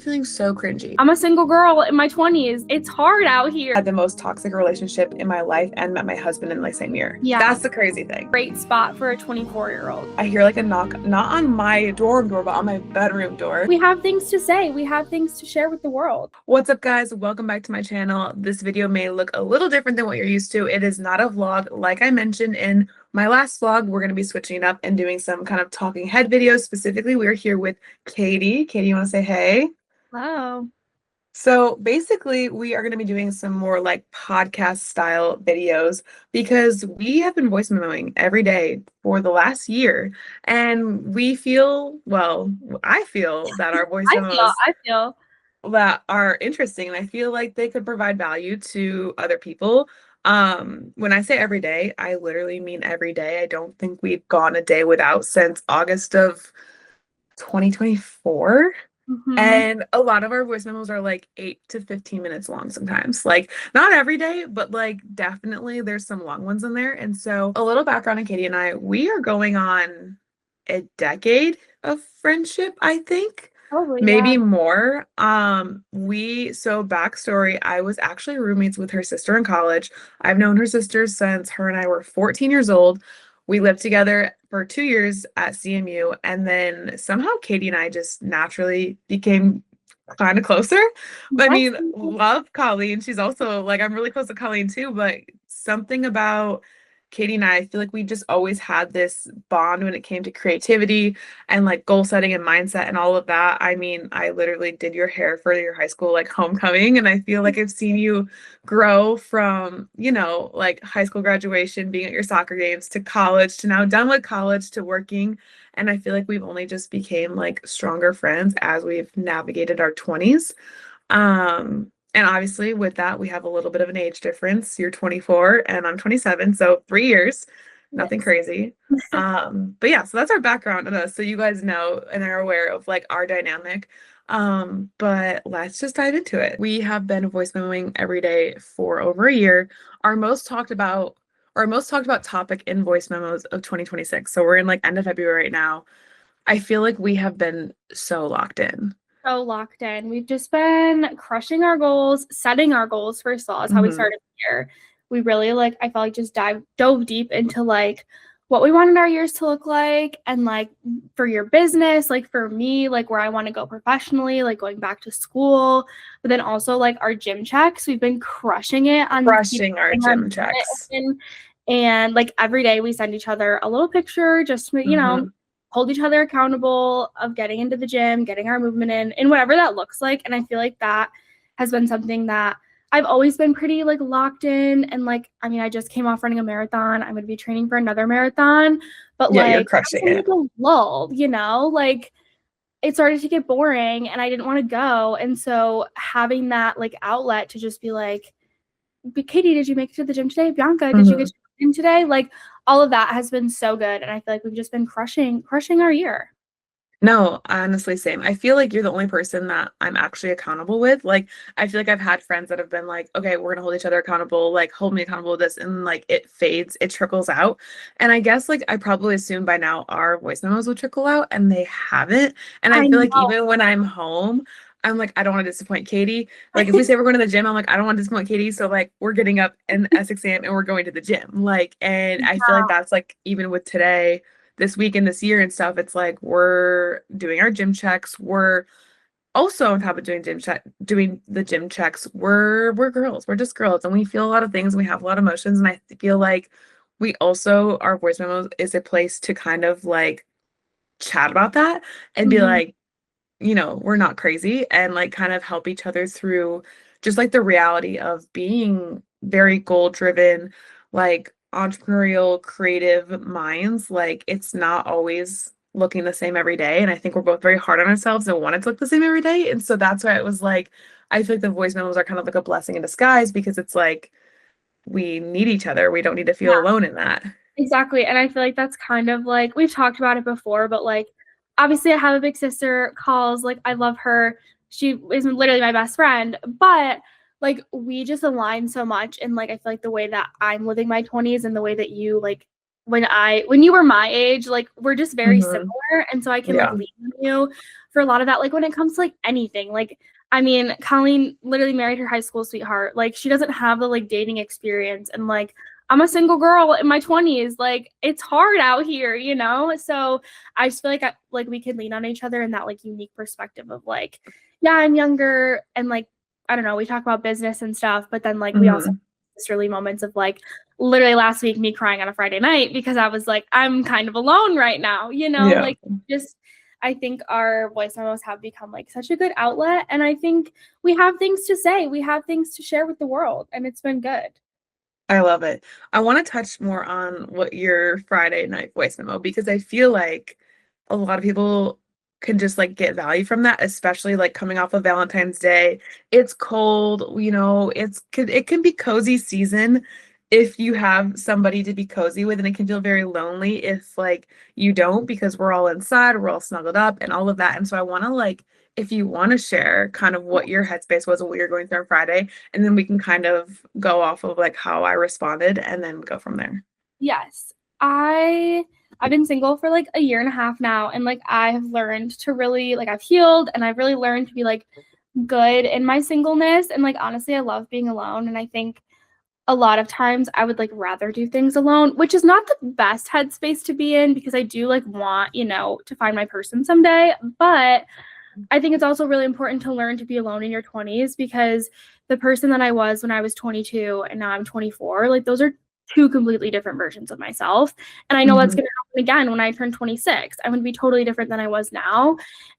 feeling so cringy. I'm a single girl in my 20s. It's hard out here. I had the most toxic relationship in my life and met my husband in like same year. Yeah. That's the crazy thing. Great spot for a 24-year-old. I hear like a knock, not on my dorm door, but on my bedroom door. We have things to say. We have things to share with the world. What's up, guys? Welcome back to my channel. This video may look a little different than what you're used to. It is not a vlog. Like I mentioned in my last vlog, we're going to be switching it up and doing some kind of talking head videos. Specifically, we're here with Katie. Katie, you want to say hey? Hello. So basically, we are going to be doing some more like podcast style videos because we have been voice memoing every day for the last year. And we feel, well, I feel that our voice memos I feel that are interesting, and I feel like they could provide value to other people. When I say every day, I literally mean every day. I don't think we've gone a day without since August of 2024. And a lot of our voice memos are like 8 to 15 minutes long sometimes. Like not every day, but like definitely there's some long ones in there. And so a little background on Katie and I, we are going on a decade of friendship, I think. Probably, Maybe yeah. more. So backstory, I was actually roommates with her sister in college. I've known her sister since her and I were 14 years old. We lived together for 2 years at CMU, and then somehow Katie and I just naturally became kind of closer. I mean, love Colleen. She's also like, I'm really close to Colleen too, but something about Katie and I feel like we just always had this bond when it came to creativity and like goal setting and mindset and all of that. I mean, I literally did your hair for your high school like homecoming, and I feel like I've seen you grow from, you know, like high school graduation, being at your soccer games, to college, to now done with college, to working. And I feel like we've only just became like stronger friends as we've navigated our 20s. And obviously with that, we have a little bit of an age difference. You're 24 and I'm 27, so 3 years, nothing crazy. But yeah, so that's our background on us. So you guys know and are aware of like our dynamic. But let's just dive into it. We have been voice memoing every day for over a year. Our most talked about topic in voice memos of 2026. So we're in like end of February right now. I feel like we have been so locked in. So locked in. We've just been crushing our goals, setting our goals. First of all, is how we started the year. We really like, I felt like just dove deep into like what we wanted our years to look like, and like for your business, like for me, like where I want to go professionally, like going back to school, but then also like our gym checks. We've been crushing it on our gym checks. And like every day we send each other a little picture, just you know, hold each other accountable of getting into the gym, getting our movement in whatever that looks like. And I feel like that has been something that I've always been pretty like locked in. And like, I mean, I just came off running a marathon. I'm going to be training for another marathon, but yeah, like you're crushing it. Like a lull, you know, like it started to get boring and I didn't want to go. And so having that like outlet to just be like, Katie, did you make it to the gym today? Bianca, did you get to the gym today? Like all of that has been so good. And I feel like we've just been crushing our year. No, honestly, same. I feel like you're the only person that I'm actually accountable with. Like, I feel like I've had friends that have been like, okay, we're gonna hold each other accountable, like hold me accountable with this, and like it fades, it trickles out. And I guess like I probably assumed by now our voice memos would trickle out, and they haven't. And I feel like even when I'm home, I'm like, I don't want to disappoint Katie. Like if we say we're going to the gym, I'm like, I don't want to disappoint Katie. So like we're getting up in at 6 a.m. and we're going to the gym. Like, and I feel like that's like even with today, this week and this year and stuff, it's like we're doing our gym checks. We're also on top of doing the gym checks. We're girls. We're just girls, and we feel a lot of things. And we have a lot of emotions, and I feel like we also, our voice memos is a place to kind of like chat about that and be like, you know, we're not crazy, and like kind of help each other through just like the reality of being very goal driven, like entrepreneurial, creative minds. Like it's not always looking the same every day. And I think we're both very hard on ourselves and want it to look the same every day. And so that's why it was like, I feel like the voice memos are kind of like a blessing in disguise, because it's like we need each other. We don't need to feel alone in that. Exactly. And I feel like that's kind of like, we've talked about it before, but like obviously I have a big sister, calls, like I love her. She is literally my best friend, but like we just align so much. And like I feel like the way that I'm living my 20s and the way that you like when you were my age, like we're just very similar. And so I can like lean on you for a lot of that. Like when it comes to like anything, like I mean, Colleen literally married her high school sweetheart. Like she doesn't have the like dating experience, and like I'm a single girl in my 20s. Like it's hard out here, you know? So I just feel like like we can lean on each other in that like unique perspective of like, yeah, I'm younger and like I don't know, we talk about business and stuff, but then like we also have sisterly moments of like literally last week me crying on a Friday night because I was like, I'm kind of alone right now, you know? Yeah. Like just I think our voice memos have become like such a good outlet. And I think we have things to say, we have things to share with the world, and it's been good. I love it. I want to touch more on what your Friday night voice memo because I feel like a lot of people can just like get value from that, especially like coming off of Valentine's Day. It's cold, you know, it can be cozy season if you have somebody to be cozy with, and it can feel very lonely if like you don't because we're all inside, we're all snuggled up and all of that. And so I want to like if you want to share kind of what your headspace was and what you're going through on Friday, and then we can kind of go off of like how I responded and then go from there. Yes. I've been single for like a year and a half now, and like I have learned to really like I've healed and I've really learned to be like good in my singleness, and like honestly I love being alone, and I think a lot of times I would like rather do things alone, which is not the best headspace to be in because I do like want, you know, to find my person someday, but I think it's also really important to learn to be alone in your 20s because the person that I was when I was 22 and now I'm 24, like those are two completely different versions of myself. And I know that's Hmm. going to happen again when I turn 26. I'm going to be totally different than I was now.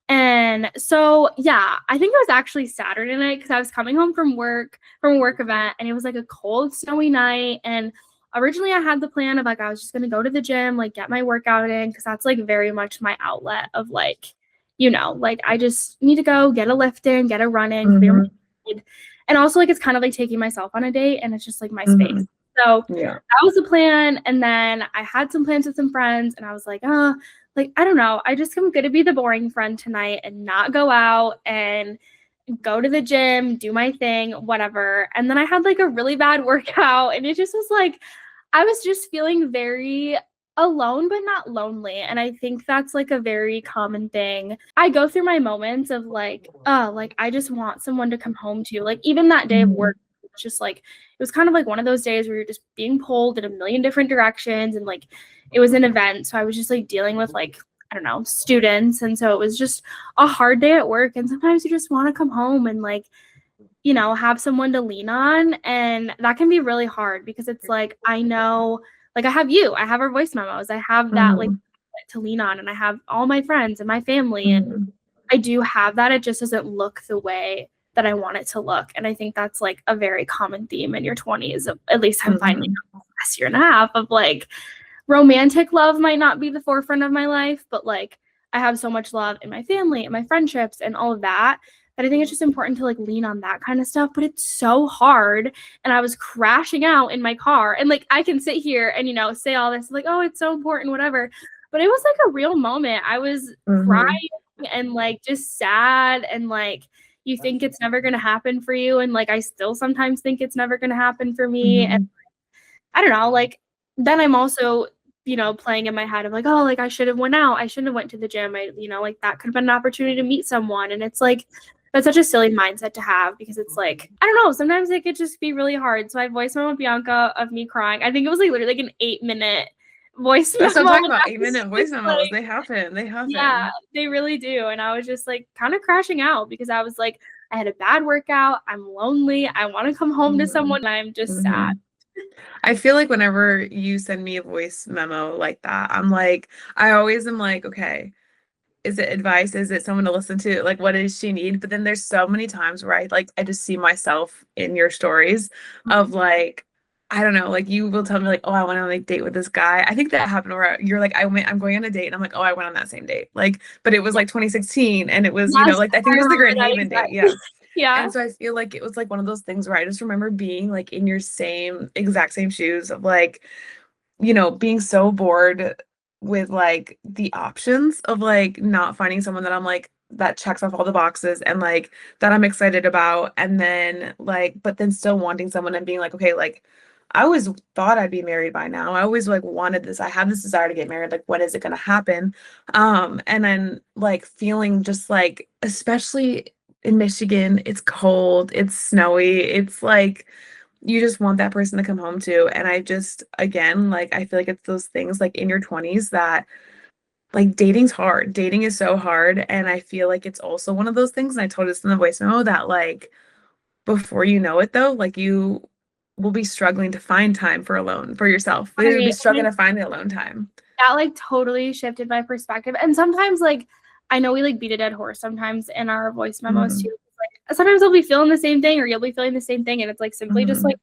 And so, yeah, I think it was actually Saturday night because I was coming home from a work event, and it was like a cold, snowy night. And originally I had the plan of like, I was just going to go to the gym, like get my workout in because that's like very much my outlet of like, you know, like I just need to go get a lift in, get a run in, clear my Hmm. head. And also like it's kind of like taking myself on a date, and it's just like my space. Hmm. So Yeah. that was the plan. And then I had some plans with some friends, and I was like, like I don't know. I just am gonna be the boring friend tonight and not go out and go to the gym, do my thing, whatever. And then I had like a really bad workout, and it just was like I was just feeling very alone but not lonely, and I think that's like a very common thing. I go through my moments of like oh like I just want someone to come home to, like even that day of Hmm. work, it's just like it was kind of like one of those days where you're just being pulled in a million different directions, and like it was an event, so I was just like dealing with like I don't know students, and so it was just a hard day at work, and sometimes you just want to come home and like you know, have someone to lean on. And that can be really hard because it's like, I know, like, I have you, I have our voice memos, I have that, like, Hmm. to lean on, and I have all my friends and my family. And Hmm. I do have that. It just doesn't look the way that I want it to look. And I think that's like a very common theme in your 20s. At least I'm finding Hmm. out the last year and a half of like romantic love might not be the forefront of my life, but like I have so much love in my family and my friendships and all of that that I think it's just important to like lean on that kind of stuff. But it's so hard. And I was crashing out in my car. And like I can sit here and, you know, say all this, like, oh, it's so important, whatever. But it was like a real moment. I was crying Hmm. and like just sad, and like you think it's never going to happen for you. And like I still sometimes think it's never going to happen for me. And Hmm. I don't know, like then I'm also, you know, playing in my head of like, oh, like I should have went out. I shouldn't have went to the gym. I, you know, like that could have been an opportunity to meet someone. And it's like that's such a silly mindset to have because it's like, I don't know, sometimes it could just be really hard. So I voice memo with Bianca of me crying. I think it was like literally like an 8-minute voice That's what I'm memo. talking And about. I eight was minute voice just memos. like, They happen. They yeah, happen. they really do. And I was just like kind of crashing out because I was like, I had a bad workout. I'm lonely. I want to come home to Hmm. someone. And I'm just sad. Hmm. I feel like whenever you send me a voice memo like that, I'm like, I always am like, okay, is it advice? Is it someone to listen to? Like, what does she need? But then there's so many times where I just see myself in your stories of like, I don't know, like you will tell me like, oh, I went on a date with this guy. I think that happened where you're like, I'm going on a date, and I'm like, oh, I went on that same date. Like, but it was like 2016, and it was, Yes, like I think I it was the remember Grand that Haven date. exactly. Yeah. Yeah. And so I feel like it was like one of those things where I just remember being like in your same exact same shoes of like, being so bored with like the options of like not finding someone that I'm like that checks off all the boxes and like that I'm excited about. And then like, but then still wanting someone and being like, okay, like I always thought I'd be married by now. I always like wanted this. I have this desire to get married. Like, when is it gonna happen? And then like feeling just like, especially in Michigan, it's cold, it's snowy, it's like you just want that person to come home to. And I just, again, like I feel like it's those things like in your 20s that like dating's hard. Dating is so hard. And I feel like it's also one of those things, and I told this in the voice memo, that like before you know it though, like you will be struggling to find time for alone for yourself. You'll be I struggling to find the alone time. that like totally shifted my perspective. And sometimes like I know we like beat a dead horse sometimes in our voice memos Hmm. too. Like sometimes I'll be feeling the same thing or you'll be feeling the same thing. And it's like simply just Hmm. like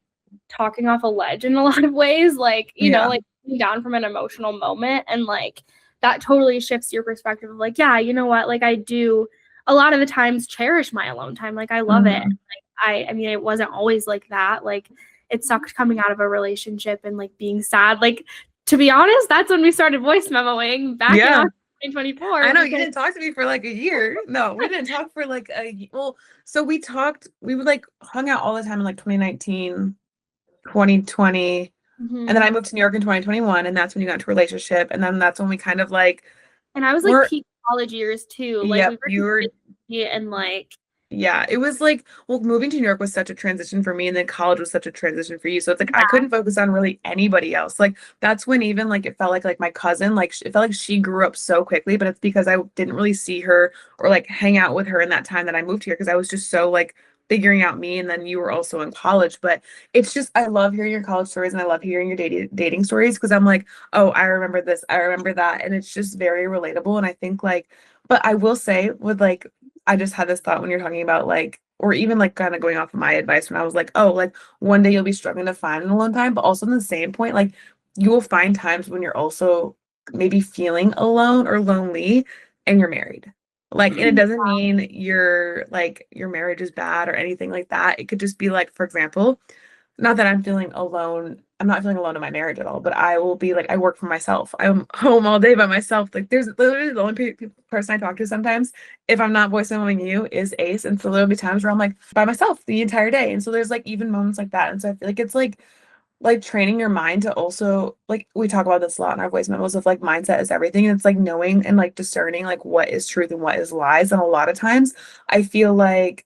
talking off a ledge in a lot of ways. Like, you know, Yeah. like down from an emotional moment. And like that totally shifts your perspective of like, yeah, you know what? Like I do a lot of the times cherish my alone time. Like I love it. Hmm. Like I mean, it wasn't always like that. Like it sucked coming out of a relationship and like being sad. Like to be honest, that's when we started voice memoing back in Yeah. August 2024 I know you because didn't talk to me for like a year. No, we didn't talk for like well, so we talked, we would like hung out all the time in like 2019, 2020. And then mhm. I moved to New York in 2021, and that's when you got into a relationship. And then that's when we kind of like And I was like were, peak college years too. Like we yep, were you just were, busy and like yeah, it was like, well, moving to New York was such a transition for me, and then college was such a transition for you. So it's like I yeah. couldn't focus on really anybody else. Like that's when even like it felt like my cousin, like it felt like she grew up so quickly, but it's because I didn't really see her or like hang out with her in that time that I moved here because I was just so like figuring out me, and then you were also in college. But it's just I love hearing your college stories and I love hearing your dating stories because I'm like, oh, I remember this, I remember that, and it's just very relatable. And I think like, but I will say with like I just had this thought when you're talking about like, or even like kind of going off of my advice when I was like, oh, like one day you'll be struggling to find an alone time, but also in the same point, like you will find times when you're also maybe feeling alone or lonely and you're married. Like, and it doesn't mean your marriage is bad or anything like that. It could just be like, for example, not that I'm feeling alone. I'm not feeling alone in my marriage at all, but I will be like, I work for myself. I'm home all day by myself. Like, there's literally the only person I talk to sometimes, if I'm not voice memoing you, is Ace. And so there'll be times where I'm like by myself the entire day. And so there's like even moments like that. And so I feel like it's like training your mind to also like we talk about this a lot in our voice memos of like mindset is everything. And it's like knowing and like discerning like what is truth and what is lies. And a lot of times I feel like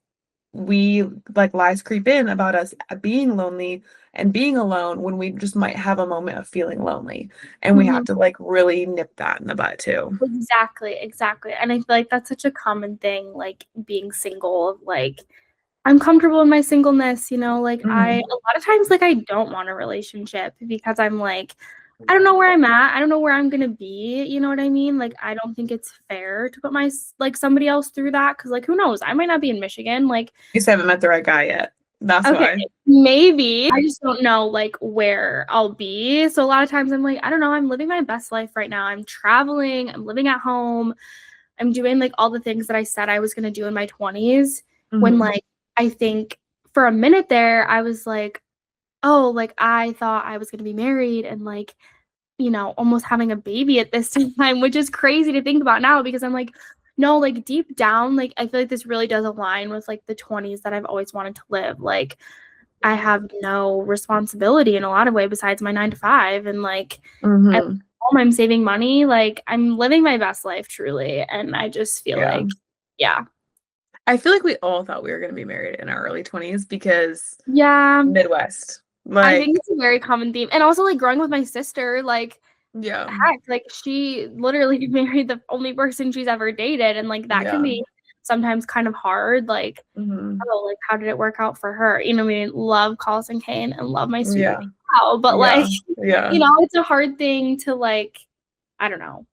we like lies creep in about us being lonely and being alone when we just might have a moment of feeling lonely, and we have Mhm. to like really nip that in the butt too. Exactly, exactly. And I feel like that's such a common thing, like being single, like I'm comfortable in my singleness, you know, like I Hmm. a lot of times like I don't want a relationship because I'm like I don't know where I'm at. I don't know where I'm going to be, you know what I mean? Like I don't think it's fair to put my like somebody else through that cuz like who knows? I might not be in Michigan. Like You just haven't met the right guy yet. That's okay, why. maybe. I just don't know like where I'll be. So a lot of times I'm like I don't know, I'm living my best life right now. I'm traveling, I'm living at home. I'm doing like all the things that I said I was going to do in my 20s when Hmm. like I think for a minute there I was like, oh, like I thought I was going to be married and like, you know, almost having a baby at this time, which is crazy to think about now because I'm like, no, like deep down, like I feel like this really does align with like the 20s that I've always wanted to live. Like I have no responsibility in a lot of way besides my 9 to 5 and like at Hmm. home I'm saving money, like I'm living my best life truly and I just feel Yeah. like yeah. I feel like we all thought we were going to be married in our early 20s because Yeah, Midwest. I think Like, it's a very common theme. And also like growing with my sister, like yeah. heck, like she literally married the only person she's ever dated and like that can Yeah. be sometimes kind of hard like Hmm. oh like how did it work out for her, you know what I mean, love Carlson Kane and love my sweet Yeah. baby cow but like Yeah. Yeah. you know it's a hard thing to like I don't know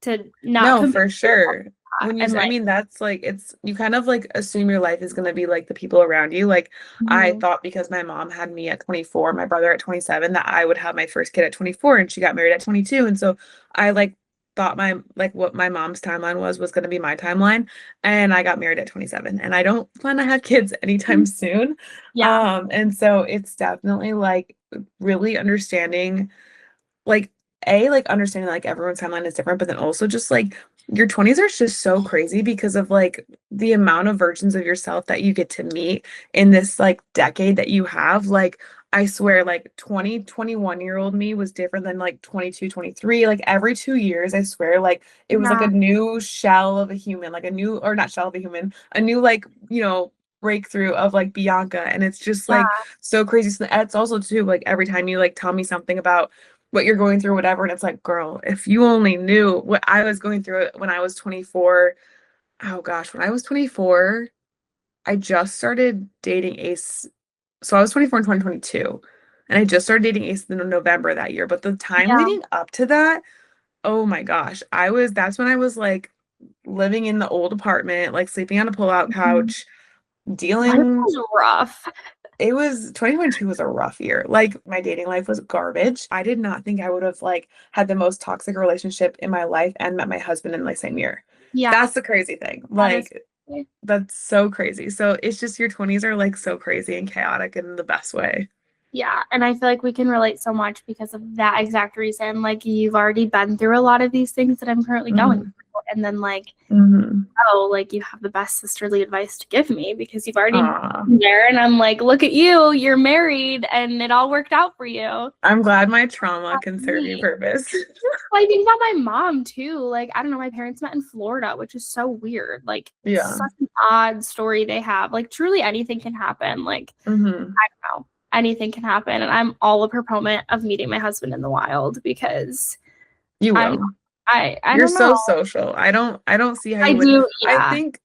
to not No, compare for yourself sure. to that. When you, And I like mean, that's like, it's, you kind of like assume your life is going to be like the people around you. Like, I mhm, thought because my mom had me at 24, my brother at 27, that I would have my first kid at 24, and she got married at 22. And so I like thought like what my mom's timeline was going to be my timeline. And I got married at 27, and I don't plan to have kids anytime soon. yeah. And so it's definitely like really understanding like like understanding like everyone's timeline is different, but then also just like your 20s are just so crazy because of like the amount of versions of yourself that you get to meet in this like decade that you have. Like I swear, like 21-year-old me was different than like 22, 23. Like every 2 years, I swear, like it was like a Yeah. new shell of a human, like a new, or not shell of a human, a new like, breakthrough of like Bianca. And it's just Yeah. like so crazy. So it's also too like every time you like tell me something about what you're going through, whatever, and it's like, girl, if you only knew what I was going through when I was 24. Oh gosh, when I was 24, I just started dating Ace. So I was 24 in 2022, and I just started dating Ace in November that year. But the time Yeah. leading up to that, oh my gosh, that's when I was like living in the old apartment, like sleeping on a pull-out Mhm. couch, Life dealing. was rough. 2022 was a rough year. Like my dating life was garbage. I did not think I would have like had the most toxic relationship in my life and met my husband in like same year. Yeah, That's the crazy thing. that is. Like that's so crazy. So it's just your 20s are like so crazy and chaotic in the best way. Yeah, and I feel like we can relate so much because of that exact reason. Like you've already been through a lot of these things that I'm currently going Hmm. through. And then like, Hmm. oh, like you have the best sisterly advice to give me because you've already Aw. been there. And I'm like, look at you, you're married and it all worked out for you. I'm glad my trauma can serve you Me. purpose. Well, I think about my mom too. Like, I don't know, my parents met in Florida, which is so weird. Like, Yeah. such an odd story they have. Like, truly anything can happen. Like, Hmm. I don't know, anything can happen. And I'm all a proponent of meeting my husband in the wild because You I don't will. I You're don't know. so social. I don't see how I you would. do, I yeah. think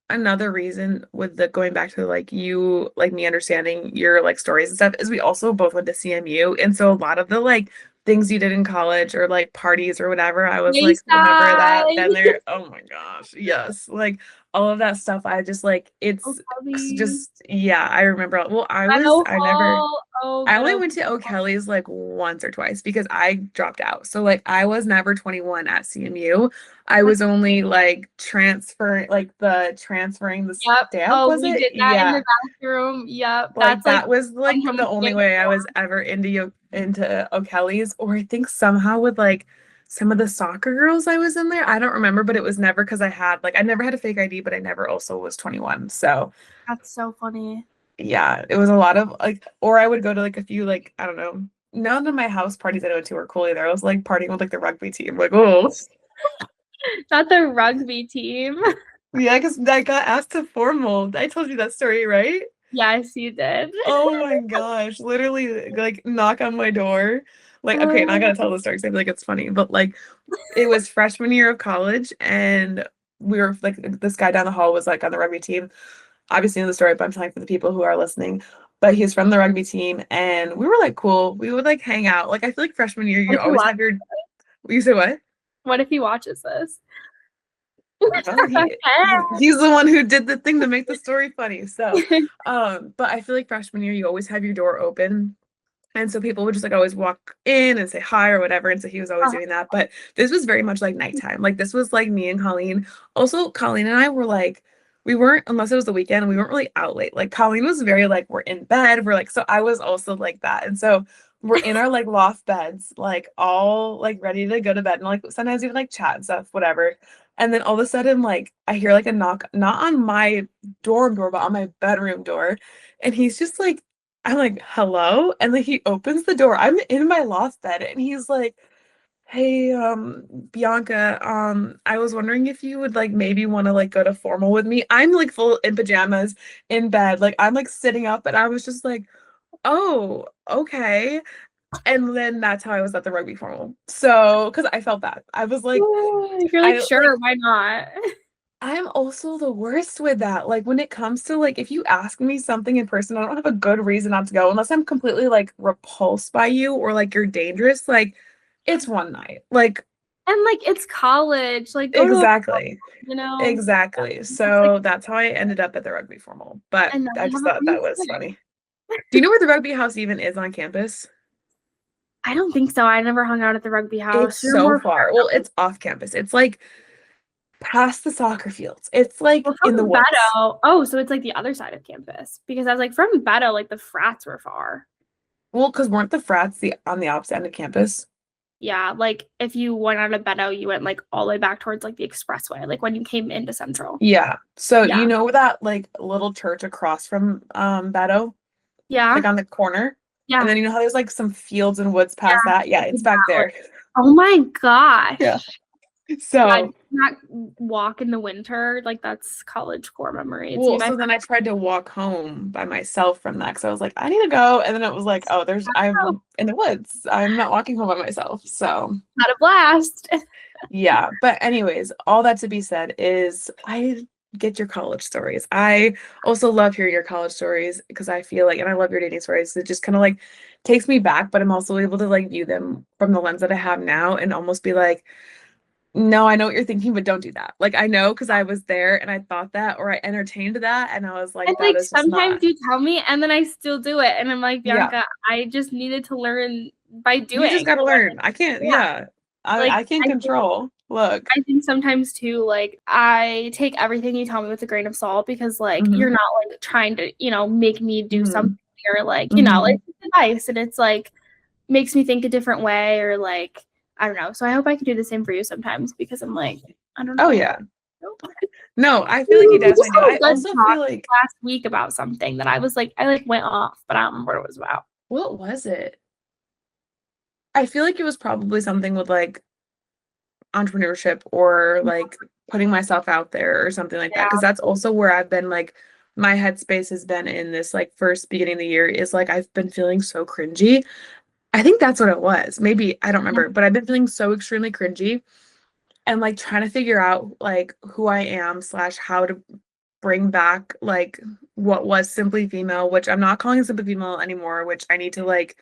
another reason with the going back to like you like me understanding your like stories and stuff is we also both went to CMU, and so a lot of the like things you did in college or like parties or whatever, I was like, remember that, Wayside. been there. Oh my gosh, yes, like all of that stuff. I just like Oh, it's Kelly. just yeah, I remember. Well, Meadow I never. Hall. Oh, I good only old. went to O'Kelly's like once or twice because I dropped out. So like I was never 21 at CMU. I was That's only like transferring the Yep. stamp, Oh, was we it? did that in Yeah. the bathroom. Yep. Like That's like that was one like home the only state way I for. was ever into O'Kelly's, or I think somehow with like some of the soccer girls I was in there. I don't remember, but it was never because I never had a fake ID, but I never also was 21. So That's so funny. yeah, it was a lot of like, or I would go to like a few like, I don't know. None of my house parties I went to were cool either. I was like partying with like the rugby team. Like, oh, Not the rugby team. yeah, because I got asked to formal. I told you that story, right? Yes, you did. Oh my gosh, literally like knock on my door. Like, okay, and I Oh, gotta tell the story because I feel like it's funny, but like it was freshman year of college, and we were like this guy down the hall was like on the rugby team. Obviously in the story, but I'm telling for the people who are listening. But he's from the rugby team, and we were like cool. We would like hang out. Like I feel like freshman year, what you if he always watch, have your. You say what? what if he watches this? Well, he's the one who did the thing to make the story funny. So, but I feel like freshman year, you always have your door open. And so people would just like always walk in and say hi or whatever. And so he was always doing that. But this was very much like nighttime. Like this was like me and Colleen. Also, Colleen and I were like, we weren't, unless it was the weekend, we weren't really out late. Like Colleen was very like, we're in bed. We're like, so I was also like that. And so we're in our like loft beds, like all like ready to go to bed. And like sometimes even like chat and stuff, whatever. And then all of a sudden, like I hear like a knock, not on my dorm door, but on my bedroom door. And he's just like, I'm like, hello? And like he opens the door. I'm in my loft bed and he's like, hey, Bianca, I was wondering if you would like maybe want to like go to formal with me. I'm like full in pajamas in bed. Like I'm like sitting up and I was just like, oh, okay. And then that's how I was at the rugby formal. So, because I felt that. I was like, You're like, I like sure, why not? I'm also the worst with that. Like when it comes to like if you ask me something in person, I don't have a good reason not to go unless I'm completely like repulsed by you or like you're dangerous. Like it's one night. Like And like it's college. Like go to a exactly. you know. Exactly. It's like So that's how I ended up at the rugby formal. But and then I we just have a thought that was reason. funny. Do you know where the rugby house even is on campus? I don't think so. I never hung out at the rugby It's house. You're so more far. Well, it's off campus. It's like past the soccer fields. It's like well, in the from woods. Beto. Oh, so it's like the other side of campus. Because I was like, from Beto, like the frats were far. Well, because weren't the frats on the opposite end of campus? Yeah, like if you went out of Beto, you went like all the way back towards like the expressway, like when you came into Central. Yeah. So Yeah. you know that like little church across from Beto, Yeah. like on the corner? And Yeah. then you know how there's like some fields and woods Yeah. past that? Yeah, it's back there. Oh my Yeah. gosh. Yeah, So, not walk in the winter. Like that's college core memories. Me well, and my so then I tried to walk home by myself from that because I was like, I need to go. And then it was like, oh, I'm friends in the woods. I'm not walking home by myself. So, had a blast. yeah. But, anyways, all that to be said is I get your college stories. I also love hearing your college stories because I feel like, and I love your dating stories. It just kind of like takes me back, but I'm also able to like view them from the lens that I have now and almost be like, no, I know what you're thinking, but don't do that. Like I know because I was there and I thought that or I entertained that and I was And like, that like is just sometimes not. you tell me and then I still do it. And I'm like, Yeah. Bianca, I just needed to learn by You just doing. gotta learn. I can't, Yeah. yeah. Like I can't control. Look. I think sometimes too, like I take everything you tell me with a grain of salt because like Hmm. you're not like trying to, make me do something Hmm. or like, Hmm. like it's advice and it's like makes me think a different way or like I don't know. So I hope I can do the same for you sometimes because I'm like, I don't Oh know. yeah. No, I feel like you We just definitely do. had a I good also talk feel like, last week about something that I was like, I like went off, but I don't remember what it was about. what was it? I feel like it was probably something with like entrepreneurship or like putting myself out there or something like that. Yeah. Because that's also where I've been like my headspace has been in this like first beginning of the year is like I've been feeling so cringy. I think that's what it was. Maybe I don't remember, but I've been feeling so extremely cringy and like trying to figure out like who I am slash how to bring back like what was Simply Female, which I'm not calling it Simply Female anymore, which I need to like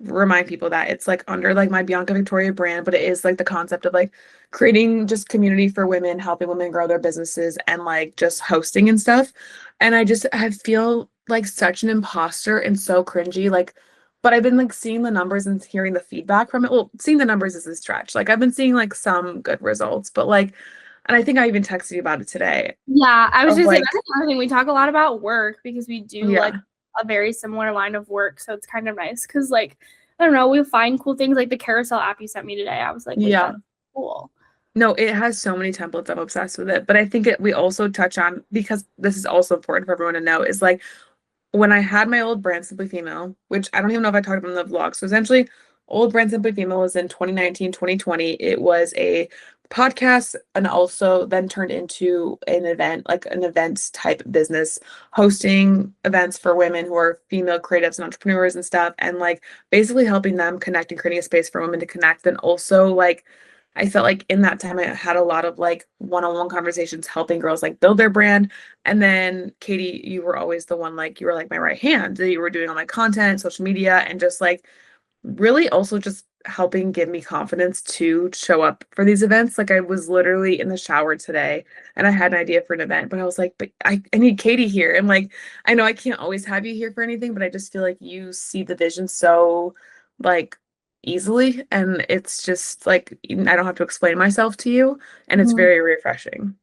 remind people that it's like under like my Bianca Victoria brand, but it is like the concept of like creating just community for women, helping women grow their businesses and like just hosting and stuff. And I feel like such an imposter and so cringy. Like, but I've been like seeing the numbers and hearing the feedback from it. Well, seeing the numbers is a stretch. Like I've been seeing like some good results, but like, and I think I even texted you about it today Yeah, I was of just saying like, that's another thing. We talk a lot about work because we do like yeah, a very similar line of work. So it's kind of nice because like I don't know, we find cool things like the carousel app you sent me today. I was like, wait, yeah. that's cool. No, it has so many templates. I'm obsessed with it. But I think we also touch on, because this is also important for everyone to know, is like when I had my old brand Simply Female, which I don't even know if I talked about in the vlog. So essentially, old brand Simply Female was in 2019, 2020. It was a podcast and also then turned into an event, like an events type business, hosting events for women who are female creatives and entrepreneurs and stuff, and like basically helping them connect and creating a space for women to connect. And also like I felt like in that time I had a lot of like one-on-one conversations helping girls like build their brand. And then Katie, you were always the one like you were like my right hand. You were doing all my content, social media, and just like really also just helping give me confidence to show up for these events. Like I was literally in the shower today and I had an idea for an event, but I was like, but I need Katie here. And like I know I can't always have you here for anything, but I just feel like you see the vision so like easily. And it's just like I don't have to explain myself to you. And it's Mhm. very refreshing.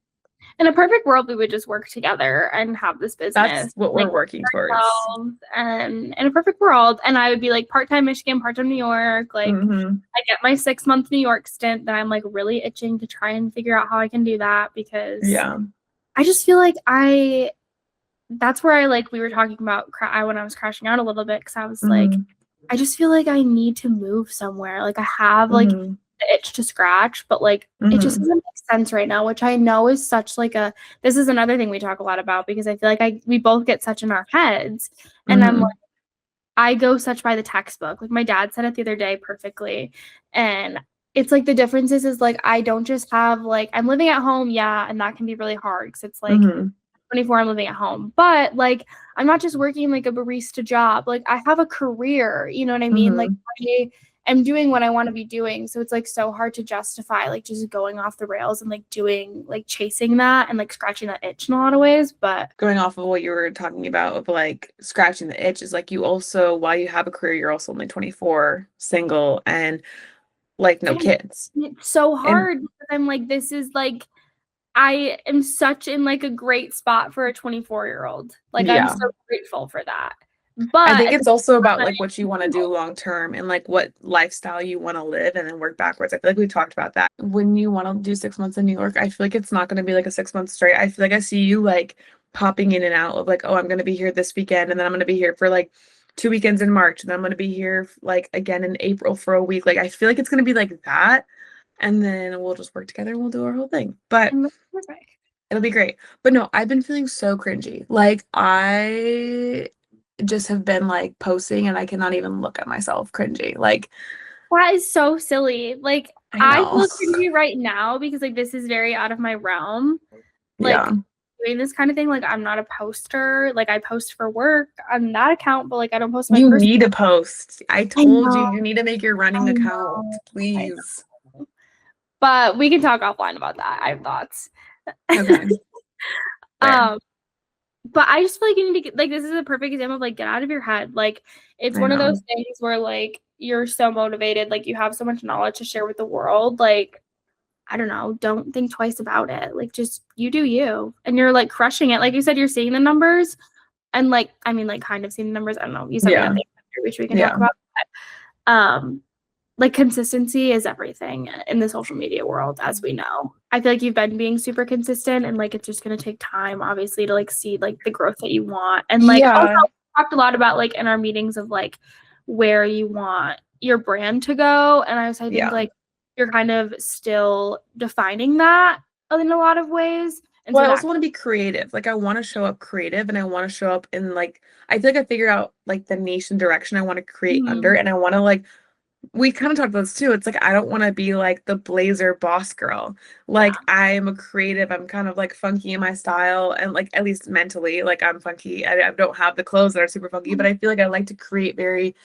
In a perfect world, we would just work together and have this That's business, what we're like working towards. ourselves. And in a perfect world, and I would be like part time Michigan, part time New York. Like Hmm. I get my 6 month New York stint that I'm like really itching to try and figure out how I can do that because Yeah. I just feel like that's where I like we were talking about when I was crashing out a little bit because I was like, Hmm. I just feel like I need to move somewhere. Like I have like Hmm. the itch to scratch, but like it just Hmm. doesn't make sense right now, which I know is such like a this is another thing we talk a lot about because I feel like we both get such in our heads. And I'm like, Hmm. I go such by the textbook. Like my dad said it the other day perfectly. And it's like the difference is like I don't just have like I'm living at home, yeah, and that can be really hard because it's like Hmm. 24 I'm living at home. But like I'm not just working like a barista job. Like I have a career, you know what I mean? Like Hmm. I am doing what I want to be doing. So it's like so hard to justify like just going off the rails and like doing like chasing that and like scratching that itch in a lot of ways. But Going off of what you were talking about of like scratching the itch is like you also, while you have a career, you're also only 24, single, and like no and kids. it's so And hard because I'm like, this is like I am such in like a great spot for a 24-year-old. Like I'm yeah, so grateful for that. I But think at the it's also same about time, like what you want to do long term and like what lifestyle you want to live and then work backwards. I feel like we talked about that. When you want to do 6 months in New York, I feel like it's not going to be like a 6 month straight. I feel like I see you like popping in and out of like, oh, I'm going to be here this weekend and then I'm going to be here for like 2 weekends in March, and then I'm gonna be here like again in April for a week. Like I feel like it's gonna be like that, and then we'll just work together and we'll do our whole thing. But And that's perfect. it'll be great. But no, I've been feeling so cringy. Like I just have been like posting and I cannot even look at myself cringy. Like That is so silly. Like, I I know. feel cringy right now because like this is very out of my realm. Yeah. Like doing this kind of thing. Like I'm not a poster. Like I post for work on that account, but like I don't post my You personal. need a post. I I told you know. you need to make your I running account, know. I please. know. But we can talk offline about that. I have thoughts. Okay, fair. um, but I just feel like you need to get like this is a perfect example of like get out of your head. Like it's I one of know. those things where like you're so motivated, like you have so much knowledge to share with the world. Like I don't know, don't think twice about it. Like just you do you. And you're like crushing it. Like you said, you're seeing the numbers and like I mean like kind of seeing the numbers. I don't know. You said we have Yeah. things which we can talk Yeah. about. But, like consistency is everything in the social media world, as we know. I feel like you've been being super consistent and like it's just gonna take time, obviously, to like see like the growth that you want. And like also Yeah. we talked a lot about like in our meetings of like where you want your brand to go. And I think Yeah. like you're kind of still defining that in a lot of ways. And Well, so I that also want to be creative. Like I want to show up creative and I want to show up in like I feel like I figured out like the niche and direction I want to create under Mhm. and I want to like we kind of talked about this too. It's like I don't want to be like the blazer boss girl. Like Yeah. I'm a creative. I'm kind of like funky in my style and like at least mentally, like I'm funky. I don't have the clothes that are super funky, but I feel like I like to create very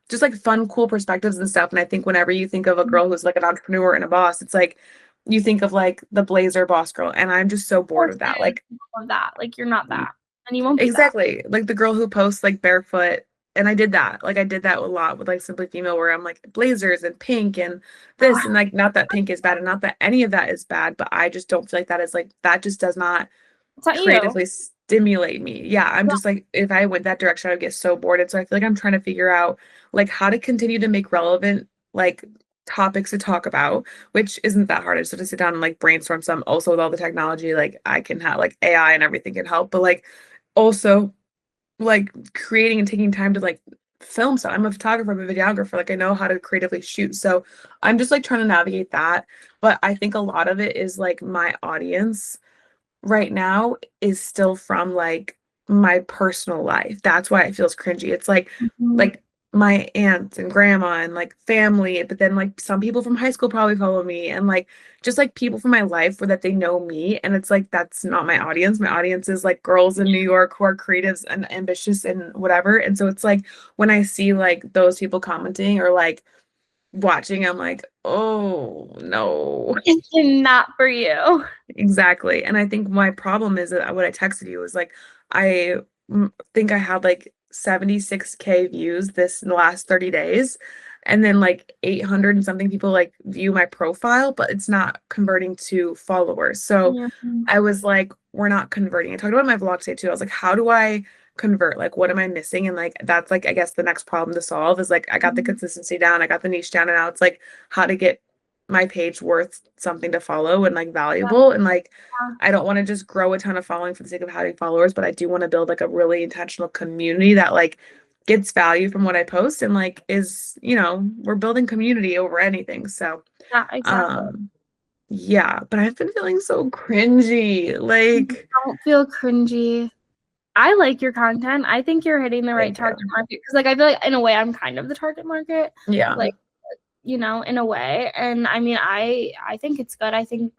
just like fun, cool perspectives and stuff. And I think whenever you think of a girl who's like an entrepreneur and a boss, it's like you think of like the blazer boss girl. And I'm just so bored of that. Like Of that. Like you're not that. And you won't be that. exactly. Like the girl who posts like barefoot. And I did that. Like I did that a lot with like Simply Female where I'm like blazers and pink and this and Oh, like not that pink is bad and not that any of that is bad, but I just don't feel like that is like that just does not it's not you. creatively stimulate me. Yeah, I'm just like if I went that direction, I would get so bored. And so I feel like I'm trying to figure out like how to continue to make relevant like topics to talk about, which isn't that hard. I just have to sit down and like brainstorm some. Also with all the technology, like I can have like AI and everything can help, but like also like creating and taking time to like film stuff. I'm a photographer, I'm a videographer, like I know how to creatively shoot. So I'm just like trying to navigate that. But I think a lot of it is like my audience right now is still from like my personal life. That's why it feels cringy. It's Mhm. like my aunts and grandma and like family, but then like some people from high school probably follow me and like just like people from my life where that they know me and it's like that's not my audience. My audience is like girls in New York who are creatives and ambitious and whatever. And so it's like when I see like those people commenting or like watching, I'm like, oh no. It's not for you. Exactly. And I think my problem is that what I texted you was like, I think I had like 76K views this in the last 30 days. And then like 800 and something people like view my profile, but it's not converting to followers. So Yeah. I was like, we're not converting. I talked about my vlog today too. I was like, how do I convert? Like, what am I missing? And like, that's like, I guess the next problem to solve is like, I got the Mhm. consistency down, I got the niche down, and now it's like how to get my page worth something to follow and like valuable. And like, I don't want to just grow a ton of following for the sake of having followers, but I do want to build like a really intentional community that like gets value from what I post and like is, we're building community over anything. So, Yeah, exactly. um, yeah, but I've been feeling so cringy. Like, Don't feel cringy. I like your content. I think you're hitting the right thank target you. market because, like, I feel like in a way I'm kind of the target market, Yeah. like, in a way. And I mean, I think it's good. I think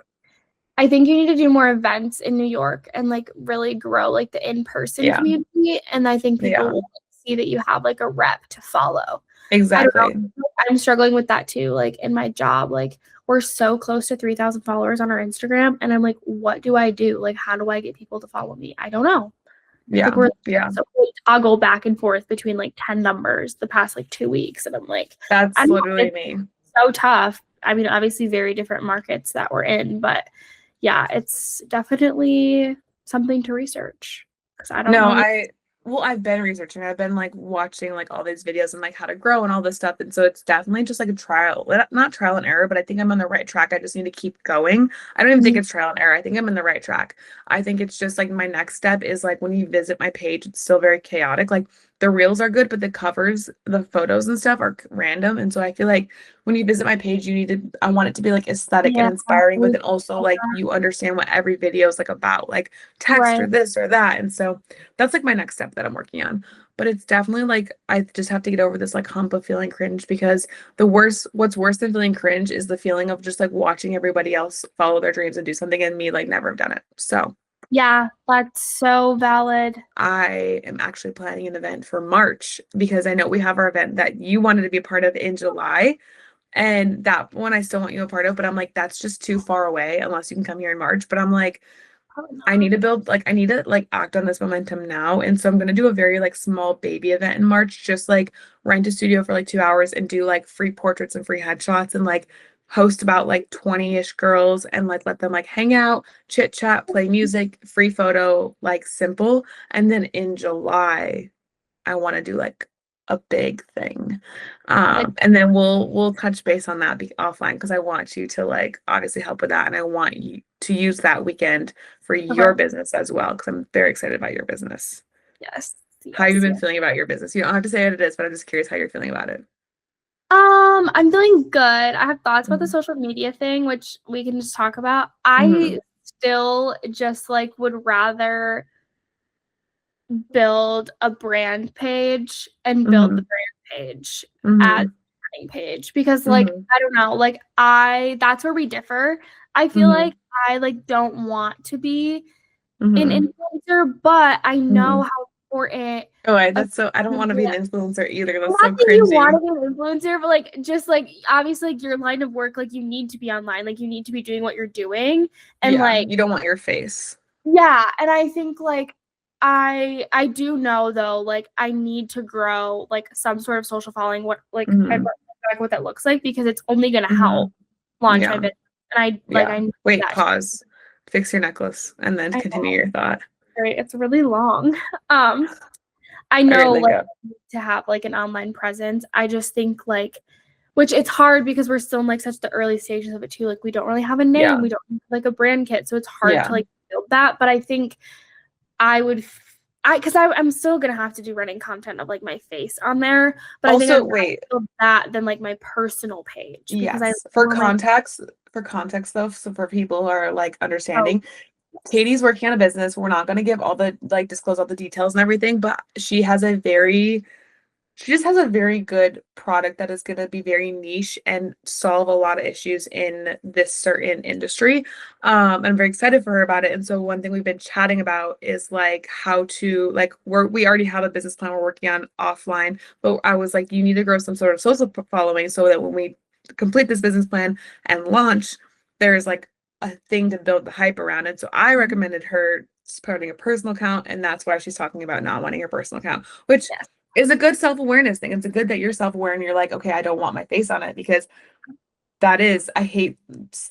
you need to do more events in New York and like really grow like the in-person Yeah. community. And I think people Yeah. will see that you have like a rep to follow. I don't know. Exactly. I'm struggling with that too. Like in my job, like we're so close to 3,000 followers on our Instagram. And I'm like, what do I do? Like, how do I get people to follow me? I don't know. Like Yeah. we're Yeah. so we toggle back and forth between like 10 numbers the past like 2 weeks. And I'm like, I That's don't know, literally it's me. so tough. I mean, obviously very different markets that we're in, but yeah, it's definitely something to research because I don't No, know. well, I've been researching. I've been like watching like all these videos and like how to grow and all this stuff. And so it's definitely just like a trial, not trial and error, but I think I'm on the right track. I just need to keep going. I don't even think Mhm. it's trial and error. I think I'm in the right track. I think it's just like my next step is like when you visit my page, it's still very chaotic. Like the reels are good, but the covers, the photos and stuff are random. And so I feel like when you visit my page, I want it to be like aesthetic and Yeah. inspiring, but then also like you understand what every video is like about, like text or Right. this or that. And so that's like my next step that I'm working on. But it's definitely like I just have to get over this like hump of feeling cringe because what's worse than feeling cringe is the feeling of just like watching everybody else follow their dreams and do something and me like never have done it. So Yeah, that's so valid. I am actually planning an event for March because I know we have our event that you wanted to be a part of in July. And that one I still want you a part of, but I'm like, that's just too far away unless you can come here in March. But I'm like, Probably I not. need to build like I need to like act on this momentum now. And so I'm gonna do a very like small baby event in March, just like rent a studio for like 2 hours and do like free portraits and free headshots and like host about like 20-ish girls and like let them like hang out, chit chat, play music, free photo, like simple. And then in July, I want to do like a big thing. Like, And then we'll touch base on that offline because I want you to like obviously help with that and I want you to use that weekend for your okay. business as well because I'm very excited about your business. Yes. How have you Yes. been Yes. feeling about your business? You don't have to say what it is, but I'm just curious how you're feeling about it. I'm feeling good. I have thoughts about the Mhm. social media thing, which we can just talk about. Mhm. I still just like would rather build a brand page and build the Mhm. brand page as Mhm. a marketing page because like Mhm. I don't know, like I that's where we differ. I feel like Mhm. I like don't want to be an Mhm. influencer, but I know Mhm. how important Oh, a I don't want to be an media influencer either. I'm That's not so saying you want cringy. to be an influencer, but like just like obviously like your line of work, like you need to be online, like you need to be doing what you're doing. And Yeah, like you don't want your face. yeah, and I think like I do know though, like I need to grow like some sort of social following, what like and Mhm. what that looks like because it's only gonna help Mhm. launch my Yeah. business. And I Yeah. need Wait, that. pause. Fix your necklace and then I continue know, your thought. right? It's really long. Um, I All right, know then like go. to have like an online presence. I just think like which it's hard because we're still in like such the early stages of it too. Like we don't really have a name, Yeah. we don't have like a brand kit, so it's hard to Yeah. like build that. But I think I would I because I'm still gonna have to do running content of like my face on there, but I think I'd Also, rather wait. build that than like my personal page because I Yes. want my For context though, so for people who are like oh understanding, yes. Katie's working on a business. We're not going to give all the like disclose all the details and everything, but she just has a very good product that is going to be very niche and solve a lot of issues in this certain industry. I'm very excited for her about it. And so one thing we've been chatting about is like how to like we already have a business plan we're working on offline, but I was like, you need to grow some sort of social following so that when we complete this business plan and launch, there's like a thing to build the hype around. And so I recommended her starting a personal account, and that's why she's talking about not wanting her personal account, which Yes. is a good self-awareness thing. It's a good that you're self-aware and you're like, okay, I don't want my face on it because that is, I hate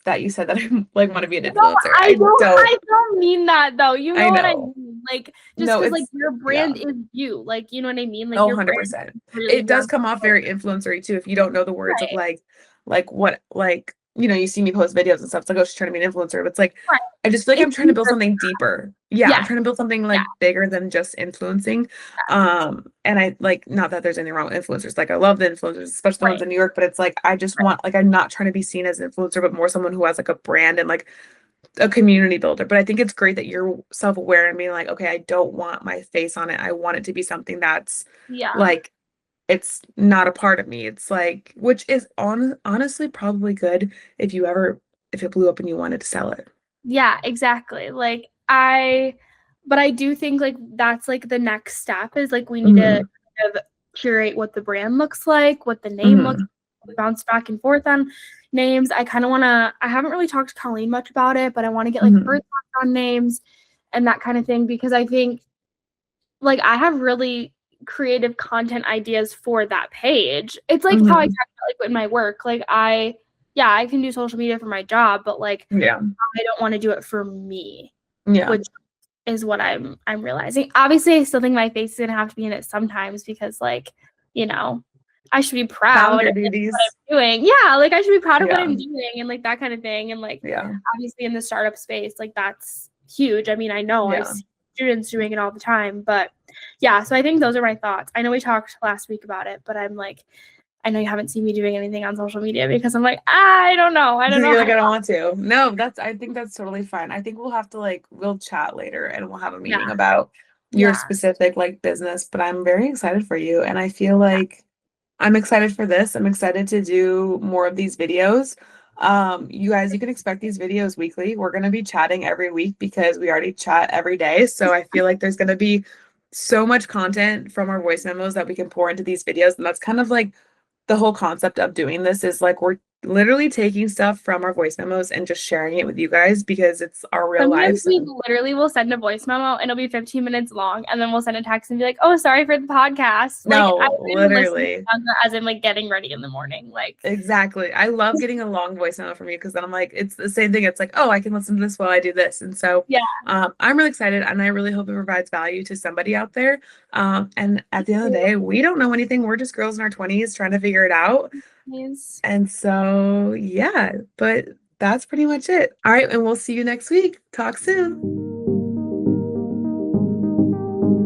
that you said that I like want to be an No, influencer. I don't I don't mean that though. You I know what I know. mean? Like just No, because like it's, your yeah. brand is you. Like you know what I mean? Like Oh, your brand 100%. is really It does your come off very influencery too if you don't know the words of right, like what like you see me post videos and stuff. It's like, oh, she's trying to be an influencer. But it's like right. I just feel like It's I'm trying to build deeper. something deeper. Yeah, I'm Yes. trying to build something Yeah. like bigger than just influencing. And I like not that there's anything wrong with influencers. Like I love the influencers, especially the ones Right. in New York, but it's like I just want like I'm not trying to be seen as an influencer, but more someone who has like a brand and like a community builder. But I think it's great that you're self-aware and being like, okay, I don't want my face on it. I want it to be something that's Yeah. like it's not a part of me. It's like, which is honestly probably good if if it blew up and you wanted to sell it. Yeah, exactly. But I do think like that's like the next step is like we need to Hmm. kind of curate what the brand looks like, what the name looks Hmm. like, we bounce back and forth on names. I kind of want to, I haven't really talked to Colleen much about it, but I want to get like her Hmm. thoughts on names and that kind of thing because I think like I have really creative content ideas for that page. It's like how I talk Hmm. about like in my work. Like yeah, I can do social media for my job, but like Yeah. I don't want to do it for me, Yeah. which is what I'm realizing. Obviously, I still think my face is gonna have to be in it sometimes because like, you know, I should be proud Founder of like, what duties. I'm doing. Yeah, like I should be proud of what Yeah. I'm doing and like that kind of thing. And like Yeah. obviously in the startup space, like that's huge. I mean, I know I Yeah. see students doing it all the time, but Yeah, so I think those are my thoughts. I know we talked last week about it, but I'm like, I know you haven't seen me doing anything on social media because I'm like, I don't know. I don't know You're how like, to. I don't want to. No, I think that's totally fine. I think we'll have to like, we'll chat later and we'll have a Yeah. meeting about your Yeah. specific like business, but I'm very excited for you. And I feel like I'm excited for this. I'm excited to do more of these videos. You guys, you can expect these videos weekly. We're going to be chatting every week because we already chat every day. So I feel like there's going to be so much content from our voice memos that we can pour into these videos. And that's kind of like the whole concept of doing this is like we're literally taking stuff from our voice memos and just sharing it with you guys because it's our real Sometimes lives. we literally will send a voice memo and it'll be 15 minutes long, and then we'll send a text and be like, "Oh, sorry for the podcast." Like I've No, been listening literally. as I'm like getting ready in the morning. Like, Exactly. I love getting a long voice memo from you because then I'm like, it's the same thing. It's like, oh, I can listen to this while I do this. And so yeah. I'm really excited and I really hope it provides value to somebody out there. And at the end of the day, we don't know anything. We're just girls in our 20s trying to figure it out. Please. And so, yeah, but that's pretty much it. All right. And we'll see you next week. Talk soon.